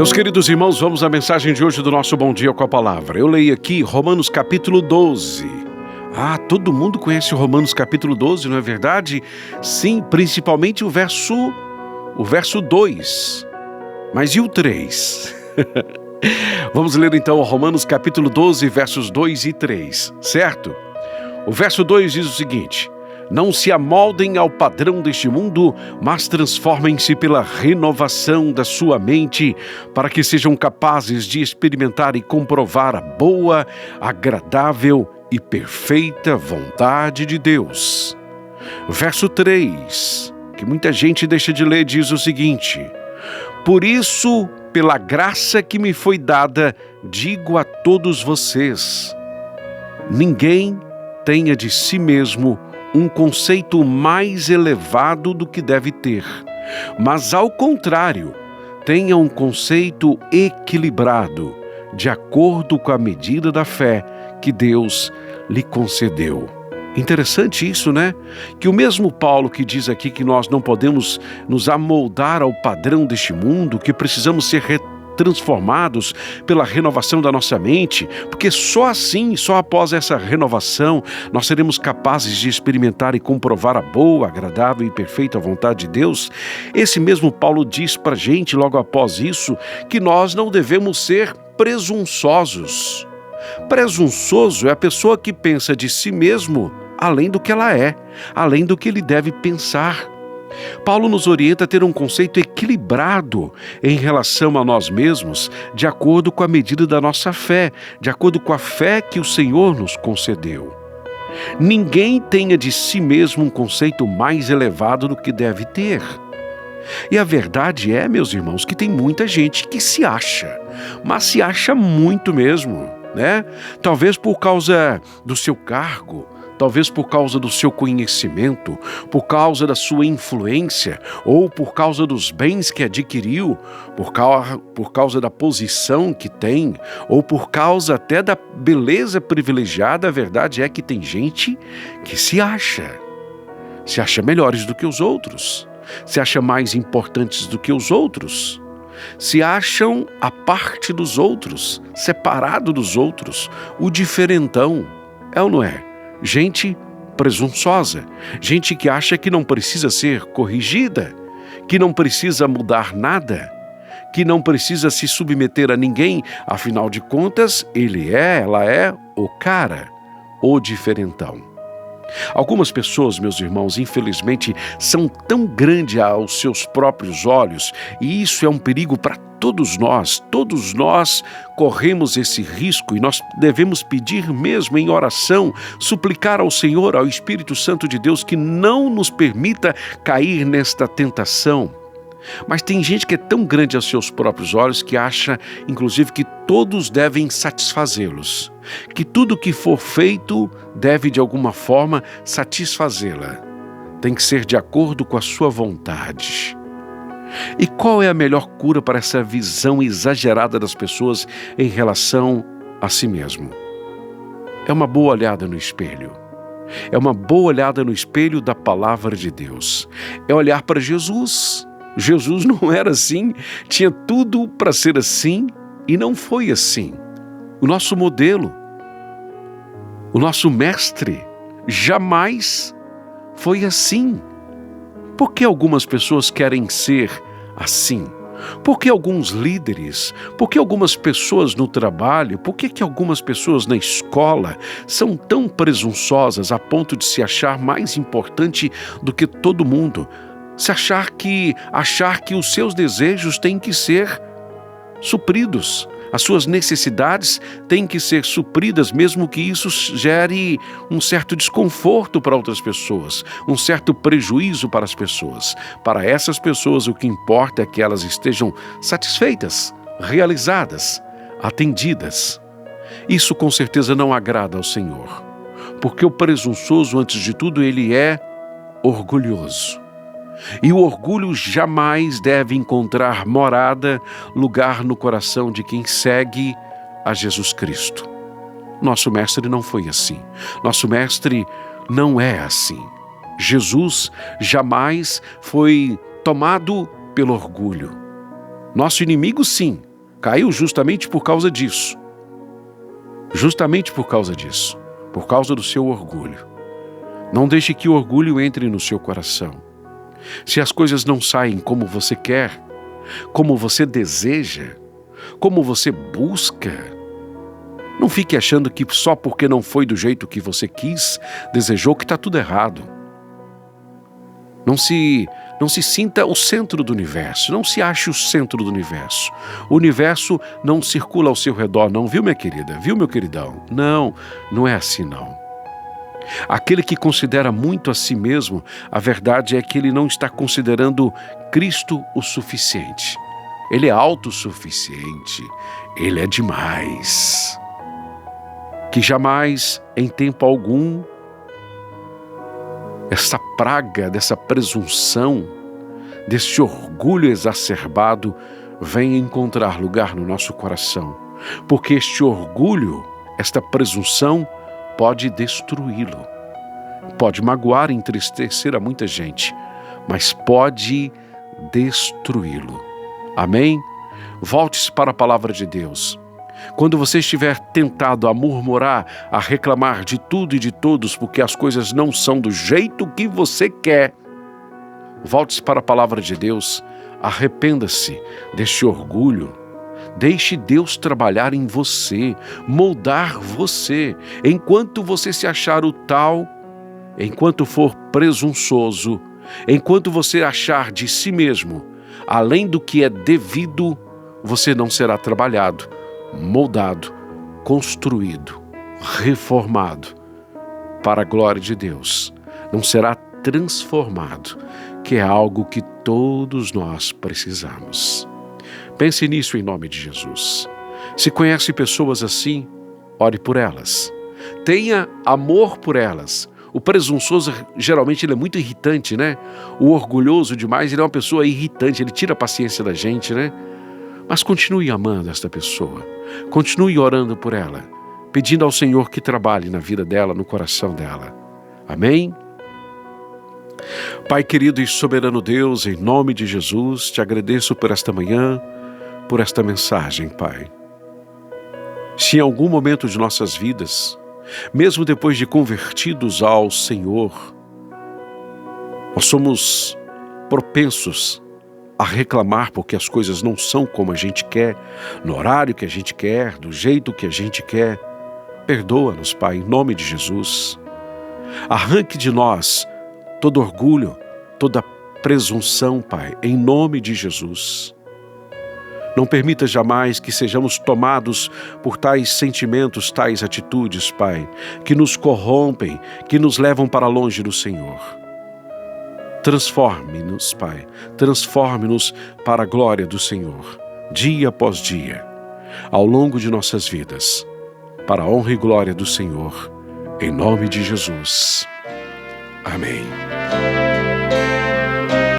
Meus queridos irmãos, vamos à mensagem de hoje do nosso Bom Dia com a Palavra. Eu leio aqui Romanos capítulo 12. Todo mundo conhece Romanos capítulo 12, não é verdade? Sim, principalmente o verso 2. Mas e o 3? Vamos ler então Romanos capítulo 12, versos 2 e 3, certo? O verso 2 diz o seguinte: não se amoldem ao padrão deste mundo, mas transformem-se pela renovação da sua mente, para que sejam capazes de experimentar e comprovar a boa, agradável e perfeita vontade de Deus. Verso 3, que muita gente deixa de ler, diz o seguinte: por isso, pela graça que me foi dada, digo a todos vocês, ninguém tenha de si mesmo um conceito mais elevado do que deve ter, mas ao contrário, tenha um conceito equilibrado, de acordo com a medida da fé que Deus lhe concedeu. Interessante isso, né? Que o mesmo Paulo que diz aqui que nós não podemos nos amoldar ao padrão deste mundo, que precisamos ser transformados pela renovação da nossa mente, porque só assim, só após essa renovação, nós seremos capazes de experimentar e comprovar a boa, agradável e perfeita vontade de Deus. Esse mesmo Paulo diz pra gente, logo após isso, que nós não devemos ser presunçosos. Presunçoso é a pessoa que pensa de si mesmo além do que ela é, além do que ele deve pensar. Paulo nos orienta a ter um conceito equilibrado em relação a nós mesmos, de acordo com a medida da nossa fé, de acordo com a fé que o Senhor nos concedeu. Ninguém tenha de si mesmo um conceito mais elevado do que deve ter. E a verdade é, meus irmãos, que tem muita gente que se acha, mas se acha muito mesmo, né? Talvez por causa do seu cargo, talvez por causa do seu conhecimento, por causa da sua influência, ou por causa dos bens que adquiriu, por causa da posição que tem, ou por causa até da beleza privilegiada. A verdade é que tem gente que se acha melhores do que os outros, se acha mais importantes do que os outros, se acham à parte dos outros, separado dos outros, o diferentão, é ou não é? Gente presunçosa, gente que acha que não precisa ser corrigida, que não precisa mudar nada, que não precisa se submeter a ninguém, afinal de contas, ela é o cara, o diferentão. Algumas pessoas, meus irmãos, infelizmente, são tão grandes aos seus próprios olhos, e isso é um perigo para todos nós corremos esse risco e nós devemos pedir mesmo em oração, suplicar ao Senhor, ao Espírito Santo de Deus, que não nos permita cair nesta tentação. Mas tem gente que é tão grande aos seus próprios olhos que acha, inclusive, que todos devem satisfazê-los, que tudo que for feito deve, de alguma forma, satisfazê-la. Tem que ser de acordo com a sua vontade. E qual é a melhor cura para essa visão exagerada das pessoas em relação a si mesmo? É uma boa olhada no espelho. É uma boa olhada no espelho da Palavra de Deus. É olhar para Jesus. Jesus não era assim, tinha tudo para ser assim e não foi assim. O nosso modelo, o nosso mestre, jamais foi assim. Por que algumas pessoas querem ser assim? Por que alguns líderes? Por que algumas pessoas no trabalho? Por que algumas pessoas na escola são tão presunçosas a ponto de se achar mais importante do que todo mundo? Achar que os seus desejos têm que ser supridos, as suas necessidades têm que ser supridas, mesmo que isso gere um certo desconforto para outras pessoas, um certo prejuízo para as pessoas. Para essas pessoas, o que importa é que elas estejam satisfeitas, realizadas, atendidas. Isso com certeza não agrada ao Senhor, porque o presunçoso, antes de tudo, ele é orgulhoso. E o orgulho jamais deve encontrar morada, lugar no coração de quem segue a Jesus Cristo. Nosso mestre não foi assim. Nosso mestre não é assim. Jesus jamais foi tomado pelo orgulho. Nosso inimigo, sim, Caiu justamente por causa disso. Justamente por causa disso. Por causa do seu orgulho. Não deixe que o orgulho entre no seu coração. Se as coisas não saem como você quer, como você deseja, como você busca, não fique achando que só porque não foi do jeito que você quis, desejou, que está tudo errado. Não se sinta o centro do universo, não se ache o centro do universo. O universo não circula ao seu redor, não, viu, minha querida? Viu, meu queridão? Não, não é assim, não. Aquele que considera muito a si mesmo, a verdade é que ele não está considerando Cristo o suficiente. Ele é autossuficiente, ele é demais. Que jamais, em tempo algum, essa praga dessa presunção, desse orgulho exacerbado, venha encontrar lugar no nosso coração. Porque este orgulho, esta presunção, pode destruí-lo. Pode magoar e entristecer a muita gente, mas pode destruí-lo. Amém? Volte-se para a palavra de Deus. Quando você estiver tentado a murmurar, a reclamar de tudo e de todos, porque as coisas não são do jeito que você quer, volte-se para a palavra de Deus, arrependa-se deste orgulho, deixe Deus trabalhar em você, moldar você, enquanto você se achar o tal, enquanto for presunçoso, enquanto você achar de si mesmo, além do que é devido, você não será trabalhado, moldado, construído, reformado para a glória de Deus. Não será transformado, que é algo que todos nós precisamos. Pense nisso em nome de Jesus. Se conhece pessoas assim, ore por elas. Tenha amor por elas. O presunçoso, geralmente, ele é muito irritante, né? O orgulhoso demais, ele é uma pessoa irritante, ele tira a paciência da gente, né? Mas continue amando esta pessoa. Continue orando por ela, pedindo ao Senhor que trabalhe na vida dela, no coração dela. Amém? Pai querido e soberano Deus, em nome de Jesus, te agradeço por esta manhã, por esta mensagem, Pai. Se em algum momento de nossas vidas, mesmo depois de convertidos ao Senhor, nós somos propensos a reclamar porque as coisas não são como a gente quer, no horário que a gente quer, do jeito que a gente quer, perdoa-nos, Pai, em nome de Jesus. Arranque de nós todo orgulho, toda presunção, Pai, em nome de Jesus. Não permita jamais que sejamos tomados por tais sentimentos, tais atitudes, Pai, que nos corrompem, que nos levam para longe do Senhor. Transforme-nos, Pai, transforme-nos para a glória do Senhor, dia após dia, ao longo de nossas vidas, para a honra e glória do Senhor, em nome de Jesus. Amém.